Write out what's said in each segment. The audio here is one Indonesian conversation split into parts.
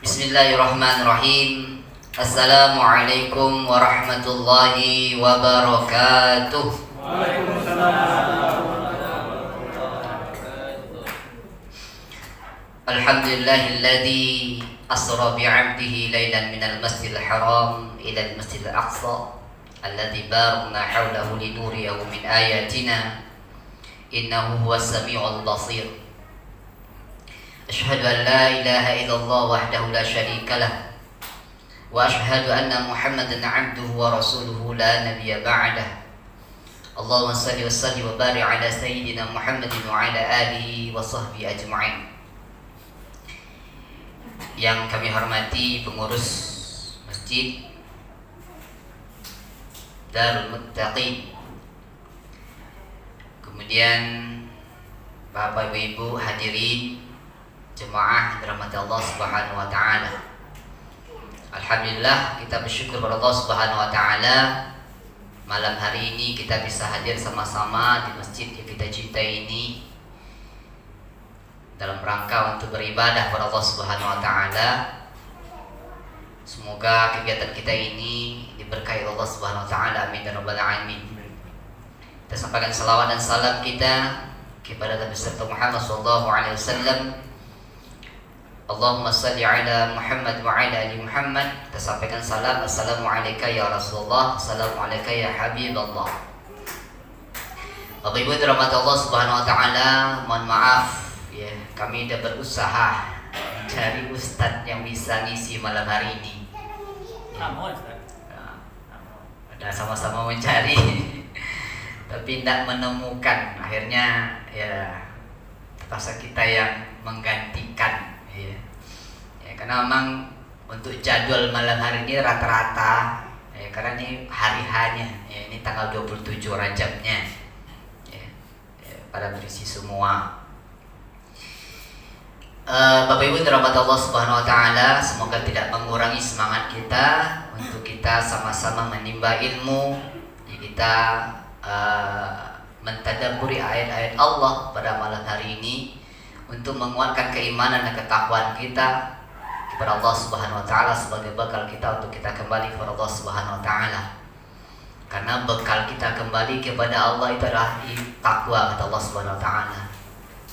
Bismillahirrahmanirrahim. Assalamualaikum warahmatullahi wabarakatuh. Waalaikumsalam. Alhamdulillahilladzi asra bi'abdihi lailan minal masjidil haram ila al-masjidil aqsa alladzi barakna hawlahu linuriyahu min ayatina innahu huwas samiul basir. Asyhadu an la ilaha illallah wahdahu la syarika lah wa asyhadu anna Muhammadan 'abduhu wa rasuluhu la nabiyya ba'dah. Allahumma shalli wa sallim wa barik ala sayyidina Muhammadin wa ala alihi wa sahbihi ajma'in. Yang kami hormati pengurus Masjid Darul Muttaqin, kemudian Bapak Ibu hadirin jemaah dirahmati Allah Subhanahu wa taala. Alhamdulillah, kita bersyukur kepada Allah Subhanahu wa taala, malam hari ini kita bisa hadir sama-sama di masjid yang kita cintai ini dalam rangka untuk beribadah kepada Allah Subhanahu wa taala. Semoga kegiatan kita ini diberkahi Allah Subhanahu wa taala, amin ya rabbal alamin. Kita sampaikan salawat dan salam kita kepada Nabi Muhammad sallallahu alaihi wasallam. Allahumma salli ala Muhammad wa ala ali Muhammad. Kita sampaikan salam, assalamu alayka ya Rasulullah, assalamu alayka ya Habiballah. Bapak Ibu dirahmati Allah Subhanahu wa taala, mohon maaf ya, kami sudah berusaha mencari ustadz yang bisa ngisi malam hari ini. Ada sama-sama mencari tapi tidak menemukan. Akhirnya ya terpaksa kita yang menggantikan ya. Karena memang untuk jadwal malam hari ini rata-rata ya, karena ini hari hanya ya, ini tanggal 27 Rajabnya ya, pada berisi semua. Bapak Ibu dirahmati Allah Subhanahu wa taala, semoga tidak mengurangi semangat kita untuk kita sama-sama menimba ilmu, kita mentadabburi ayat-ayat Allah pada malam hari ini untuk menguatkan keimanan dan ketakwaan kita kepada Allah Subhanahu wa taala sebagai bekal kita untuk kita kembali kepada Allah Subhanahu wa taala. Karena bekal kita kembali kepada Allah itu adalah takwa kata Allah Subhanahu wa taala.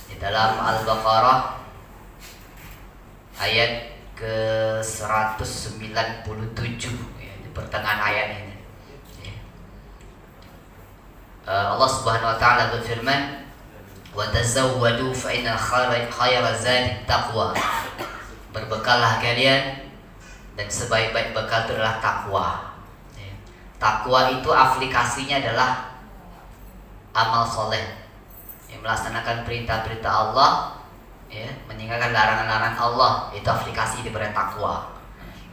Di dalam Al-Baqarah ayat ke-197 ya, di pertengahan ayat ini ya. Allah Subhanahu wa taala berfirman, "Wa tazawwadu fa inna khayra zadi taqwa." Berbekallah kalian dan sebaik-baik bekal itu adalah takwa ya. Takwa itu aplikasinya adalah amal soleh yang melaksanakan perintah-perintah Allah ya, meninggalkan larangan-larangan Allah, itu aplikasi daripada takwa.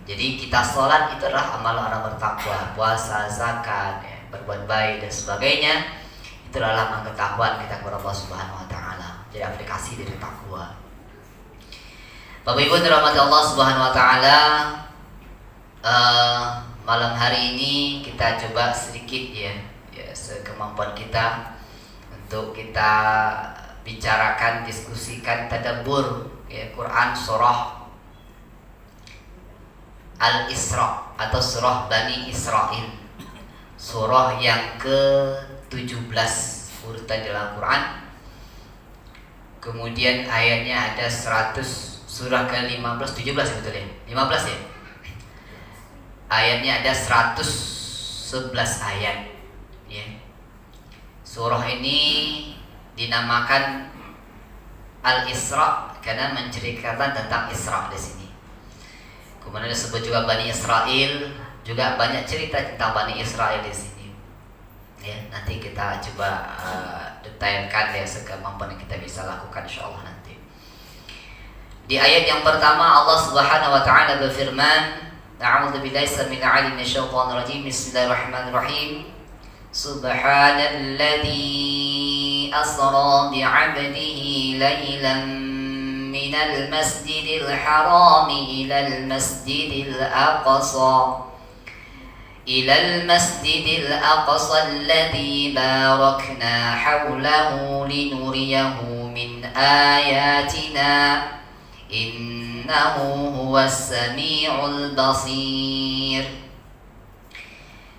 Jadi kita sholat itu adalah amal orang bertakwa, puasa, zakat, ya, berbuat baik dan sebagainya, itu adalah amal ketakwaan kita kepada Allah Subhanahu wa taala. Jadi aplikasi dari takwa. Bapak Ibu dirahmati Allah Subhanahu wa taala, malam hari ini kita coba sedikit ya sekemampuan kita untuk kita bicarakan, diskusikan, tadabbur ya, Quran surah Al-Isra atau surah Bani Israil, surah yang ke-17 urutan dalam Quran. Kemudian ayatnya ada 100, surah ke-15, 17 betul ya? 15 ya? Ayatnya ada 111 ayat ya. Surah ini dinamakan Al-Isra karena menceritakan tentang Isra di sini. Kemudian disebut juga Bani Israil, juga banyak cerita tentang Bani Israil di sini. Ya, nanti kita coba detailkan ya sekemampuan yang kita bisa lakukan insyaallah nanti. Di ayat yang pertama Allah Subhanahu wa taala berfirman, "A'udzu billahi samil 'alim minasyaitonir rajim. Bismillahirrahmanirrahim. Subhanalladzi asra bi'abdihi laylan minal masjidil haram ilal masjidil aqsa alladzi barakna hawlahu linuriyahu min ayatina innahu huwas sami'ul basir.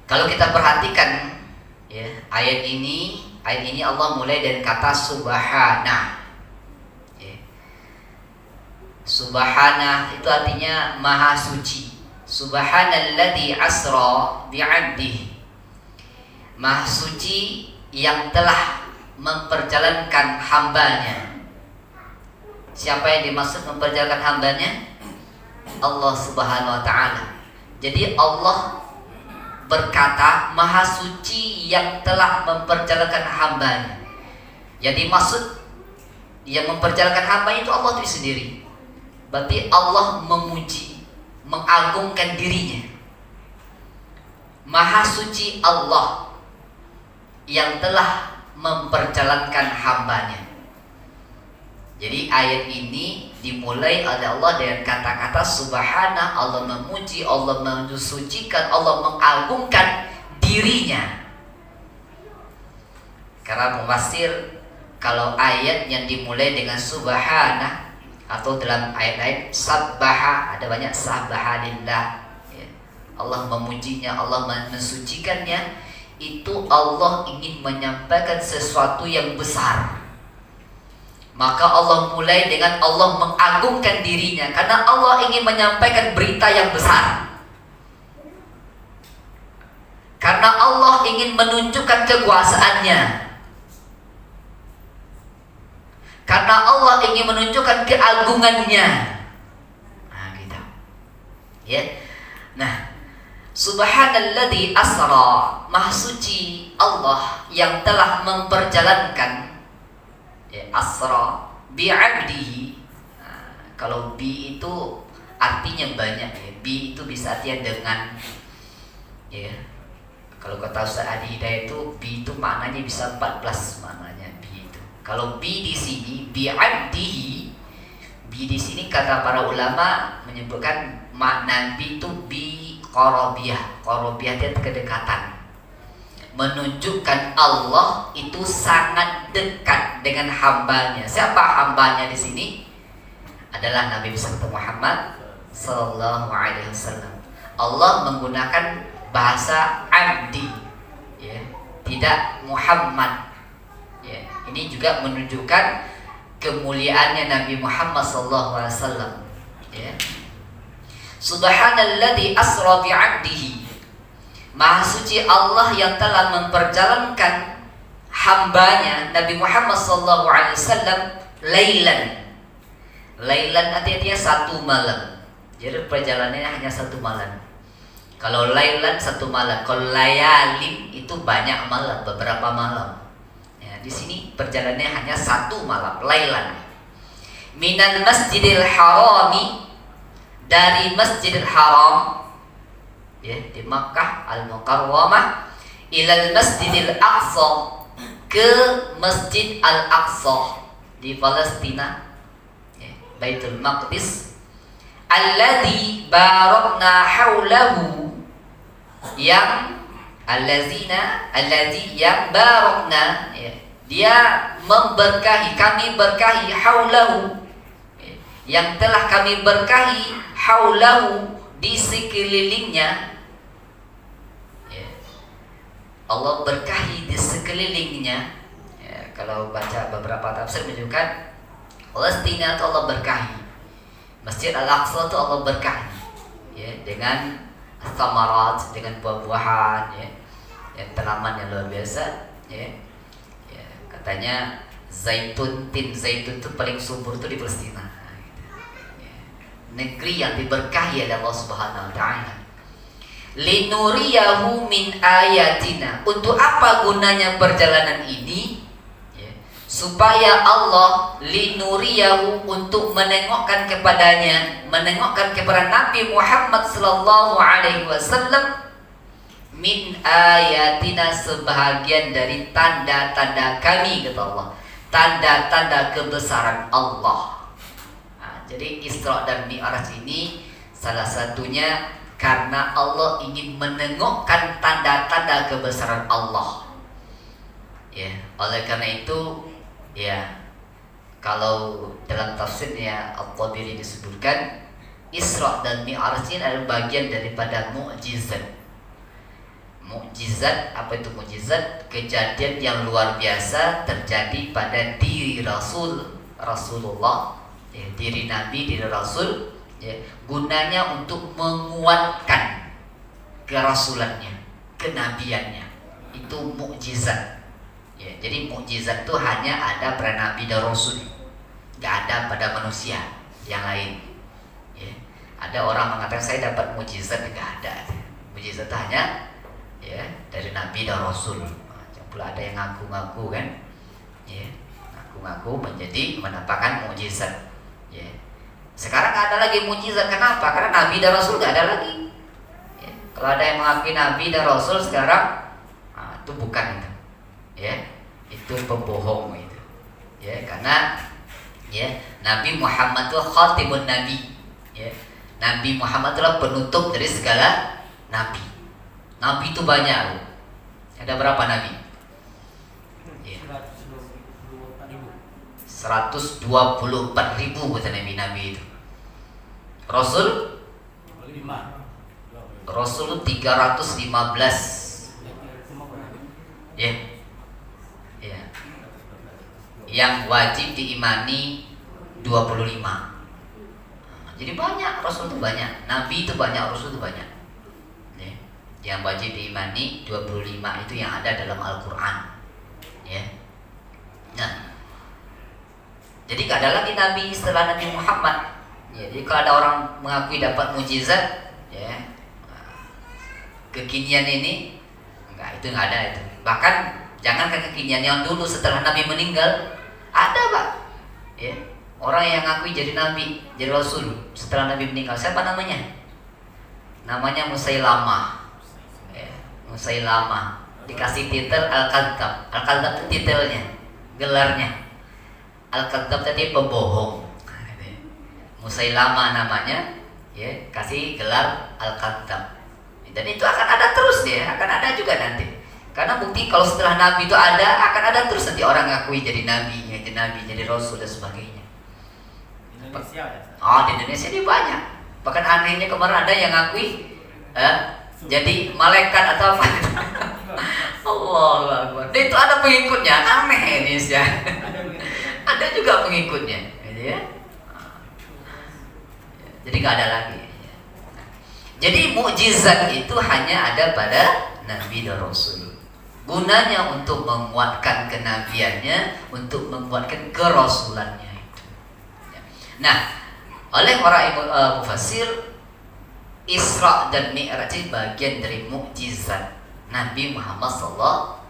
Kalau kita perhatikan ya, ayat ini Allah mulai dari kata subhana. Ya. Subhana itu artinya maha suci. Subhanalladzi asra bi'abdihi. Maha suci yang telah memperjalankan hambanya. Siapa yang dimaksud memperjalankan hambanya? Allah Subhanahu wa ta'ala. Jadi Allah berkata maha suci yang telah memperjalankan hambanya. Yang dimaksud yang memperjalankan hambanya itu Allah itu sendiri. Berarti Allah memuji, mengagungkan dirinya. Maha suci Allah yang telah memperjalankan hambanya. Jadi ayat ini dimulai oleh Allah dengan kata-kata subhana, Allah memuji, Allah mensucikan, Allah mengagungkan dirinya. Karena mufassir kalau ayat yang dimulai dengan subhana atau dalam ayat-ayat sabbaha, ada banyak sabbaha lillah ya. Allah memujinya, Allah mensucikannya, itu Allah ingin menyampaikan sesuatu yang besar. Maka Allah mulai dengan Allah mengagungkan dirinya, karena Allah ingin menyampaikan berita yang besar. Karena Allah ingin menunjukkan kekuasaannya. Karena Allah ingin menunjukkan keagungannya. Nah, gitu. Ya. Nah, subhanalladzi asra, maha suci Allah yang telah memperjalankan ya, asra bi'abdihi. Nah, kalau bi itu artinya banyak ya. Bi itu bisa artinya dengan ya. Kalau kata Ustaz Adi Hidayat itu bi itu maknanya bisa 14 maknanya bi itu. Kalau bi di sini bi'abdihi, bi di sini kata para ulama menyebutkan makna bi itu bi qarabiyah. Qarabiyah itu kedekatan. Menunjukkan Allah itu sangat dekat dengan hambanya. Siapa hambanya di sini? Adalah Nabi besar Muhammad sallallahu alaihi wasallam. Allah menggunakan bahasa abdi, ya, tidak Muhammad. Ya, ini juga menunjukkan kemuliaannya Nabi Muhammad sallallahu alaihi wasallam. Ya. Subhanalladzi asra bi'abdihi. Maha suci Allah yang telah memperjalankan hambanya Nabi Muhammad SAW lailan. Lailan artinya satu malam. Jadi perjalanannya hanya satu malam. Kalau lailan satu malam, kalau layalin itu banyak malam, beberapa malam. Ya, di sini perjalanannya hanya satu malam, lailan. Minal Masjidil Harami, dari Masjidil Haram ya, di Makkah Al-Mukarramah, ilal Masjidil Aqsa, ke Masjid Al-Aqsa di Palestina ya, Baitul Maqdis, alladzi barakna haulahu, yang alladzi yang barakna ya, dia memberkahi, kami berkahi haulahu ya, yang telah kami berkahi haulahu, di sekelilingnya ya. Allah berkahi di sekelilingnya ya. Kalau baca beberapa tafsir menunjukkan Palestina itu Allah berkahi, Masjid Al-Aqsa itu Allah berkahi ya, dengan thamarat, dengan buah-buahan ya, yang tanaman yang luar biasa ya. Ya, katanya zaitun itu paling subur itu di Palestina. Negeri yang diberkahi oleh Allah Subhanahu wa ta'ala. Linuriyahu min ayatina. Untuk apa gunanya perjalanan ini? Ya. Supaya Allah linuriyahu, untuk menengokkan kepadanya, menengokkan kepada Nabi Muhammad sallallahu alaihi wasallam min ayatina, sebahagian dari tanda-tanda kami, kata Allah. Tanda-tanda kebesaran Allah. Jadi Isra dan Mi'raj ini salah satunya karena Allah ingin menengokkan tanda-tanda kebesaran Allah. Ya, oleh karena itu ya, Kalau dalam tafsirnya At-Tabari disebutkan Isra dan Mi'raj ini adalah bagian daripada mukjizat. Mukjizat, apa itu mukjizat? Kejadian yang luar biasa terjadi pada diri Rasulullah, ya, diri Nabi, diri Rasul, ya, gunanya untuk menguatkan kerasulannya, kenabiannya. Itu mukjizat. Ya, jadi mukjizat itu hanya ada pada Nabi dan Rasul, nggak ada pada manusia yang lain. Ya, ada orang mengatakan saya dapat mukjizat, nggak ada. Mukjizat hanya ya dari Nabi dan Rasul. Macam pula ada yang ngaku-ngaku kan, ya, ngaku-ngaku menjadi mendapatkan mukjizat. Ya. Sekarang nggak ada lagi mukjizat. Kenapa? Karena Nabi dan Rasul nggak ada lagi. Ya. Kalau ada yang mengakui Nabi dan Rasul sekarang, itu bukan itu. Ya, itu pembohong itu. Ya, karena ya Nabi Muhammad itu khatimun nabi. Ya. Nabi Muhammad adalah penutup dari segala nabi. Nabi itu banyak. Ada berapa nabi? Ya. 124.000 kata nabi itu. Rasul 315. Ya. Ya. Yang wajib diimani 25. Jadi banyak, Rasul itu banyak, Nabi itu banyak, Rasul itu banyak. Ya. Yang wajib diimani 25 itu yang ada dalam Al-Quran. Ya. Nah, jadi gak ada lagi Nabi setelah Nabi Muhammad. Ya, jadi kalau ada orang mengakui dapat mujizat, ya, kekinian ini enggak, itu enggak ada itu. Bahkan jangankan kekinian yang dulu setelah Nabi meninggal ada, Pak. Ya. Orang yang ngakui jadi Nabi, jadi Rasul setelah Nabi meninggal. Siapa namanya? Namanya Musailamah. Ya. Musailamah. Dikasih titel Al-Kadzdzab. Al-Kadzdzab itu titelnya, gelarnya. Al-Kadzdzab tadi pembohong. Musailamah namanya, ya, kasih gelar Al-Kadzdzab. Dan itu akan ada terus, ya, akan ada juga nanti. Karena bukti kalau setelah Nabi itu ada, akan ada terus nanti orang ngakui jadi Nabi, jadi Rasul dan sebagainya. Indonesia ya? Di Indonesia ini banyak. Bahkan anehnya kemarin ada yang ngakui jadi malaikat atau apa? Allahu Akbar. Dan itu ada pengikutnya, aneh Indonesia. Ada juga pengikutnya, gitu ya. Jadi nggak ada lagi. Jadi mukjizat itu hanya ada pada Nabi dan Rasul. Gunanya untuk menguatkan kenabiannya, untuk menguatkan kerasulannya itu. Nah, oleh para mufassir, Isra dan Mi'raj itu bagian dari mukjizat Nabi Muhammad SAW.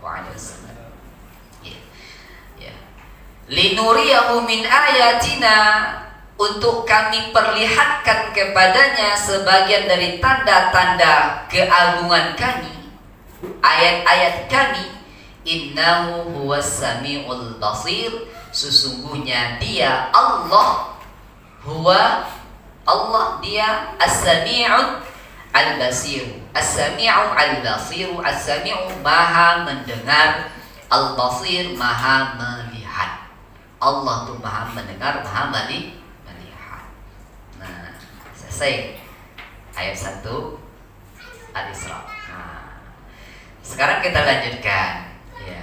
Ya. Linuriyahu min ayatina, untuk kami perlihatkan kepadanya sebagian dari tanda-tanda keagungan kami, ayat-ayat kami. Innahu huwas sami'ul basir, sesungguhnya dia Allah, huwa Allah, dia as-sami'u al-basir. As-sami'u al-basir, as-sami'u maha mendengar, al-basir maha melihat. Allah tuh maha mendengar, maha melihat. Nah, selesai ayat 1 Al-Isra. Nah, sekarang kita lanjutkan, ya.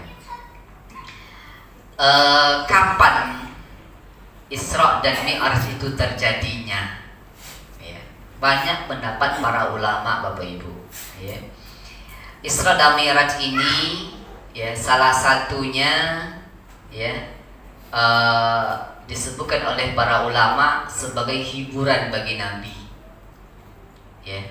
Kapan Isra dan Mi'raj itu terjadinya? Ya. Banyak pendapat para ulama, Bapak Ibu. Ya. Isra dan Mi'raj ini, ya, salah satunya, ya, disebutkan oleh para ulama sebagai hiburan bagi Nabi. Ya.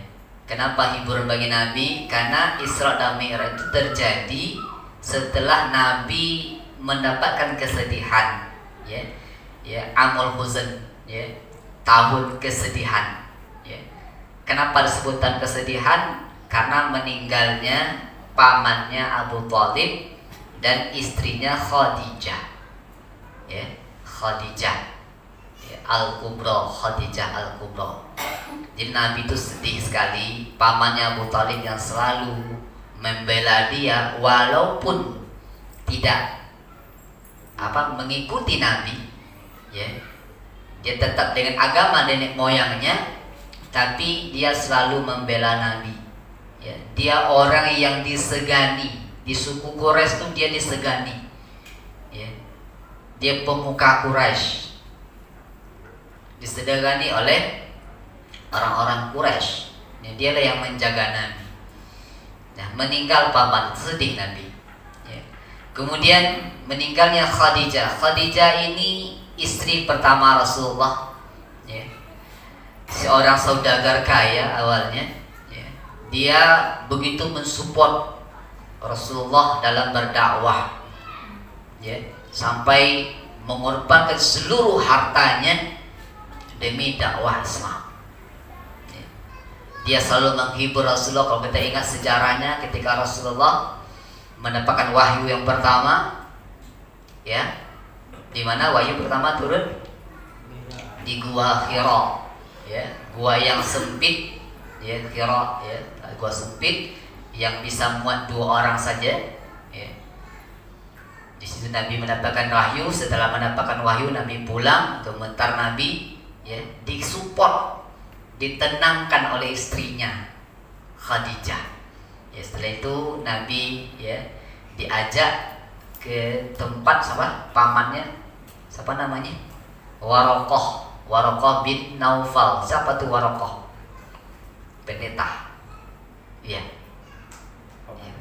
Kenapa hiburan bagi Nabi? Karena Isra dan Mi'raj itu terjadi setelah Nabi mendapatkan kesedihan, ya. Ya, amul huzn, ya, tahun kesedihan. Ya. Kenapa disebutkan kesedihan? Karena meninggalnya pamannya Abu Thalib dan istrinya Khadijah. Ya, Khadijah, ya, Al-Kubra, Khadijah Al-Kubra. Jadi Nabi itu sedih sekali, pamannya Abu Thalib yang selalu membela dia walaupun tidak mengikuti Nabi, ya. Dia tetap dengan agama nenek moyangnya, tapi dia selalu membela Nabi. Ya, dia orang yang disegani. Di suku Quraisy itu dia disegani. Ya. Dia pemuka Quraisy. Disegani oleh orang-orang Quraisy. Ya, dialah yang menjaga Nabi. Nah, meninggal paman, sedih Nabi. Ya. Kemudian meninggalnya Khadijah. Khadijah ini istri pertama Rasulullah, ya. Seorang saudagar kaya awalnya, ya. Dia begitu mensupport Rasulullah dalam berdakwah, ya, sampai mengorbankan seluruh hartanya demi dakwah Islam. Ya. Dia selalu menghibur Rasulullah. Kalau kita ingat sejarahnya, ketika Rasulullah mendapatkan wahyu yang pertama, ya, di mana wahyu pertama turun di gua Hira, ya, gua yang sempit, ya, Hira, ya, gua sempit yang bisa muat 2 orang saja, ya. Di situ Nabi mendapatkan wahyu. Setelah mendapatkan wahyu, Nabi pulang, komentar Nabi, ya, disupport, ditenangkan oleh istrinya Khadijah. Ya, setelah itu Nabi, ya, diajak ke tempat pamannya, siapa namanya? Warokoh bin Naufal. Siapa tuh Warokoh? Pendeta. Iya. Ya.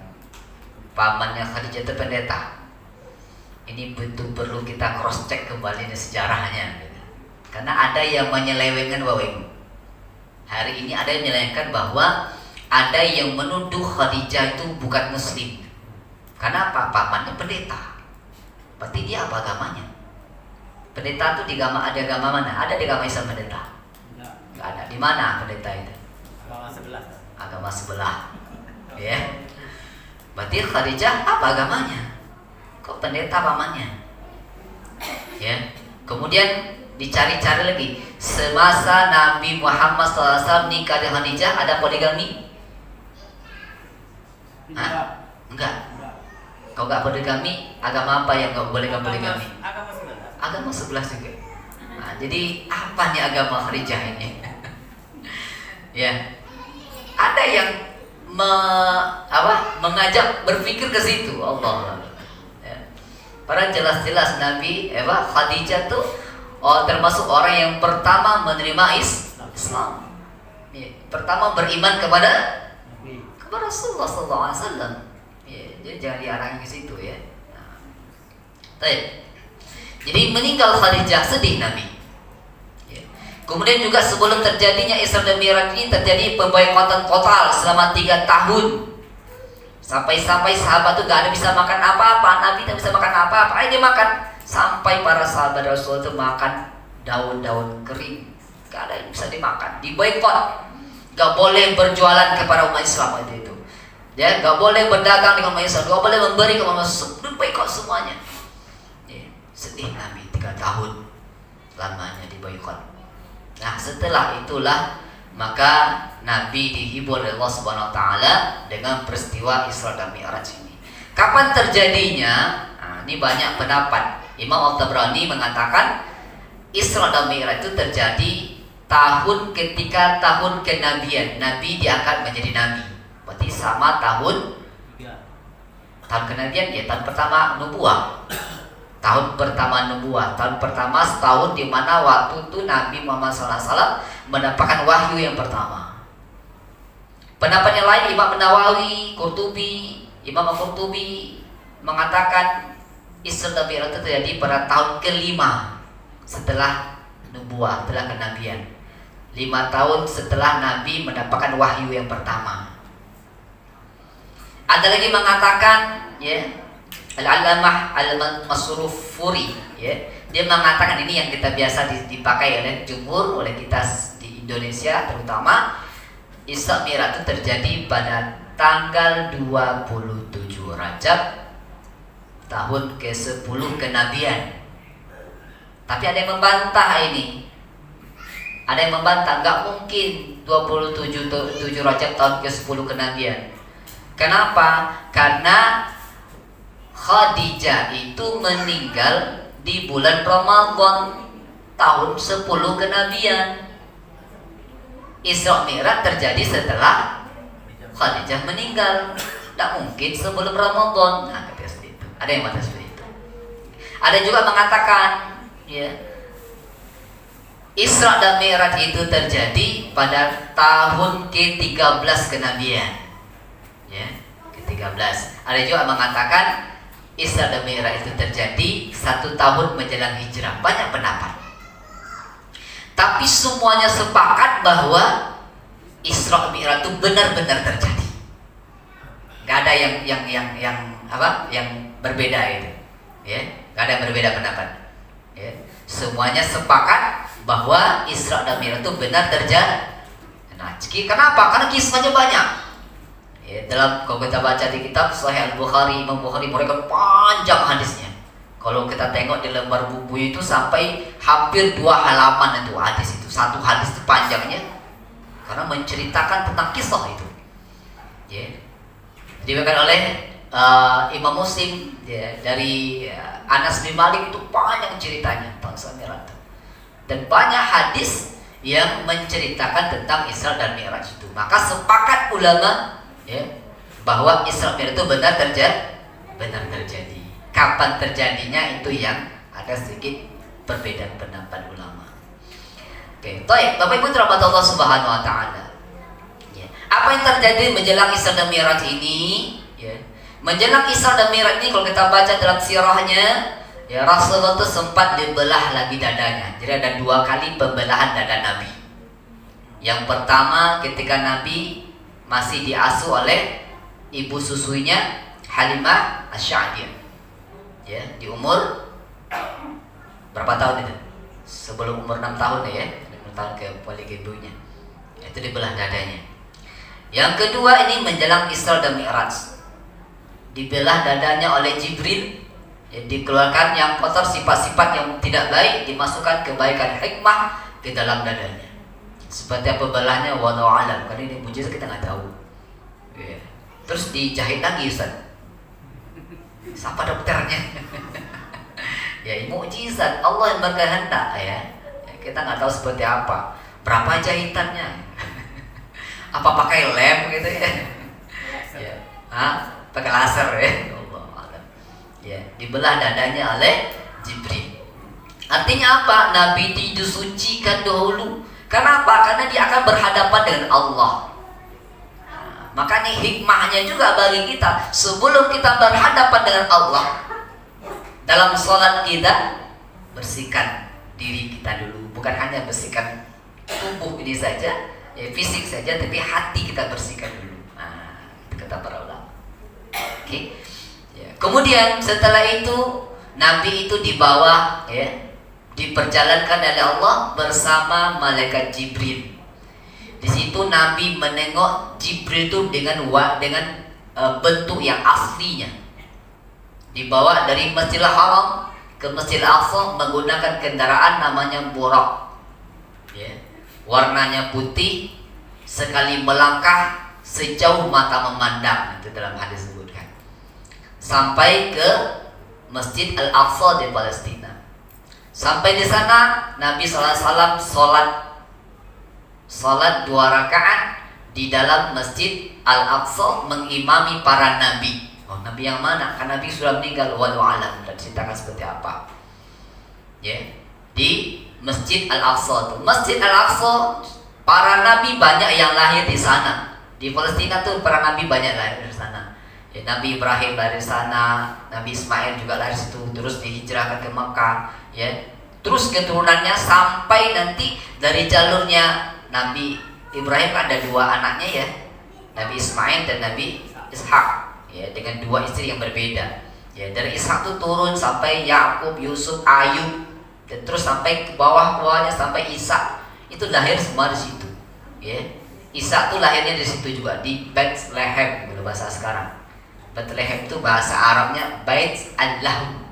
Pamannya Khadijah itu pendeta. Ini betul perlu kita cross check kembali sejarahnya, gitu. Karena ada yang menyelewengkan bahwa hari ini ada yang menyelewengkan bahwa ada yang menuduh Khadijah itu bukan Muslim. Karena apa? Pamannya pendeta. Berarti dia apa agamanya? Pendeta itu ada agama mana? Ada di agama Islam pendeta? Enggak ada. Di mana pendeta itu? Agama sebelah. Agama sebelah. Ya. Berarti Khadijah apa agamanya? Kok pendeta pamannya? Ya. Kemudian dicari-cari lagi. Semasa Nabi Muhammad SAW nikah dengan Khadijah, ada poligami? Hah? Enggak. Kalau nggak poligami, agama apa yang nggak boleh poligami? Agama sebelah. Agama sebelah juga. Nah, jadi apa nih agama Khadijah ini? Ya, ada yang mengajak berpikir ke situ. Allah. Ya. Padahal jelas-jelas Nabi Khadijah tuh termasuk orang yang pertama menerima Islam. Ya, pertama beriman kepada Rasulullah SAW. Ya, jadi jangan diarahkan ke situ, ya. Nah. Jadi meninggal Khadijah, sedih Nabi. Ya. Kemudian juga sebelum terjadinya Isra dan Mi'raj ini terjadi pemboikotan total selama 3 tahun. Sampai-sampai sahabat tuh gak ada bisa makan apa-apa, Nabi tak bisa makan apa-apa. Ayo dia makan. Sampai para sahabat Rasul itu makan daun-daun kering, gak ada yang bisa dimakan. Diboikot. Gak boleh berjualan kepada umat Islam itu. Ya, gak boleh berdagang dengan umat Islam, gak boleh memberi kepada umat Islam. Diboikot semuanya. Ya, sedih Nabi 3 tahun lamanya diboikot. Nah, setelah itulah maka Nabi dihibur oleh Allah Subhanahu wa taala dengan peristiwa Isra dan Mi'raj ini. Kapan terjadinya? Nah, ini banyak pendapat. Imam At-Tabrani mengatakan Isra dan Mi'raj itu terjadi ketika tahun kenabian. Nabi diangkat menjadi nabi. Berarti sama tahun kenabian, ya, tahun pertama nubuah. Tahun pertama nubuah, tahun pertama setahun di mana waktu itu Nabi Muhammad SAW mendapatkan wahyu yang pertama. Pendapat yang lain, Imam Nawawi, Imam Qurtubi mengatakan Isra dan Mi'raj itu terjadi pada tahun kelima setelah nubuah, setelah kenabian. 5 tahun setelah Nabi mendapatkan wahyu yang pertama. Ada lagi mengatakan, ya, Al-Allamah Al-Masrufuri, ya, dia mengatakan ini yang kita biasa dipakai oleh jumhur, oleh kita di Indonesia terutama, Isra Mi'raj itu terjadi pada tanggal 27 Rajab tahun ke-10 kenabian. Tapi ada yang membantah ini. Ada yang membantah, nggak mungkin 27 Rajab tahun ke-10 kenabian. Kenapa? Karena Khadijah itu meninggal di bulan Ramadan. tahun 10 kenabian. Isra Mi'raj terjadi setelah Khadijah meninggal. Tidak mungkin sebelum Ramadan. Nah, kata seperti itu. Ada yang mengatakan seperti itu. Ada juga mengatakan, ya, Isra dan Mi'raj itu terjadi pada tahun ke-13 kenabian. Ya, ke-13. Ada juga mengatakan Isra dan Mi'raj itu terjadi 1 tahun menjelang hijrah. Banyak pendapat. Tapi semuanya sepakat bahwa Isra Mi'raj itu benar-benar terjadi. Gak ada yang berbeda itu. Ya, gak ada yang berbeda pendapat. Ya, semuanya sepakat bahwa Isra dan Mi'raj itu benar terjadi. Nah, kenapa? Karena kisahnya banyak. Ya, kalau kita baca di kitab Sahih Al-Bukhari, Imam Bukhari mereka panjang hadisnya. Kalau kita tengok di lembar buku itu sampai hampir 2 halaman itu hadis itu. Satu hadis itu panjangnya karena menceritakan tentang kisah itu. Ya. Diriwayatkan oleh Imam Muslim, ya, dari Anas bin Malik itu panjang ceritanya tentang Isra Mi'raj. Dan banyak hadis yang menceritakan tentang Isra dan Mi'raj itu. Maka sepakat ulama, ya, bahwa Isra Mi'raj itu benar terjadi. Kapan terjadinya itu yang ada sedikit perbedaan pendapat ulama. Oke, baik, Bapak Ibu rahmat Allah Subhanahu wa taala. Ya. Apa yang terjadi menjelang Isra dan Mi'raj ini? Ya. Menjelang Isra dan Mi'raj ini kalau kita baca dalam sirahnya, ya, Rasulullah itu sempat dibelah lagi dadanya. Jadi ada 2 kali pembelahan dada Nabi. Yang pertama ketika Nabi masih diasuh oleh ibu susunya Halimah Asy-Sya'diyah. Ya, di umur berapa tahun itu? Sebelum umur 6 tahun ya, 6 tahun ke ibunya. Itu dibelah dadanya. Yang kedua ini menjelang Isra dan Mi'raj. Dibelah dadanya oleh Jibril. Ya, dikeluarkan yang kotor, sifat-sifat yang tidak baik, dimasukkan kebaikan hikmah ke dalam dadanya. Seperti apa belahnya, wallahu alam. Karena ini mujizat kita nggak tahu. Ya. Terus dijahit lagi, Ustaz. Siapa dokternya? Ya, mukjizat Allah yang berkehendak, ya. Kita nggak tahu seperti apa. Berapa jahitannya? Apa pakai lem gitu ya? Ya. Pakai laser ya. Allah alam. Ya, dibelah dadanya oleh Jibril. Artinya apa? Nabi disucikan dahulu. Kenapa? Karena dia akan berhadapan dengan Allah. Makanya hikmahnya juga bagi kita, sebelum kita berhadapan dengan Allah, dalam sholat kita bersihkan diri kita dulu. Bukan hanya bersihkan tubuh ini saja, ya, fisik saja, tapi hati kita bersihkan dulu. Nah, itu kata para ulama. Oke. Ya. Kemudian setelah itu Nabi itu dibawa, ya, diperjalankan oleh Allah bersama malaikat Jibril. Di situ Nabi menengok Jibril itu dengan bentuk yang aslinya. Dibawa dari Masjidil Haram ke Masjidil Aqsa menggunakan kendaraan namanya Buraq. Ya. Warnanya putih, sekali melangkah sejauh mata memandang, itu dalam hadis disebutkan. Sampai ke Masjid Al-Aqsa di Palestina. Sampai di sana Nabi SAW salat 2 rakaat di dalam Masjid Al-Aqsa mengimami para nabi. Oh, nabi yang mana? Kan Nabi sudah meninggal, wallahu alam, dan ceritakan seperti apa. Ya, di Masjid Al-Aqsa. Masjid Al-Aqsa, para nabi banyak yang lahir di sana. Di Palestina tuh para nabi banyak lahir di sana. Ya, Nabi Ibrahim lahir di sana, Nabi Ismail juga lahir di situ, terus dihijrahkan ke Makkah, ya. Terus keturunannya sampai nanti dari jalurnya Nabi Ibrahim ada 2 anaknya, ya, Nabi Ismail dan Nabi Ishak, ya, dengan 2 istri yang berbeda. Ya, dari Ishak itu turun sampai Yakub, Yusuf, Ayub, dan terus sampai ke bawahnya sampai Isa. Itu lahir semua di situ. Ya, Isa itu lahirnya di situ juga, di Bethlehem kalau bahasa sekarang. Bethlehem itu bahasa Arabnya Bait al-Lahm.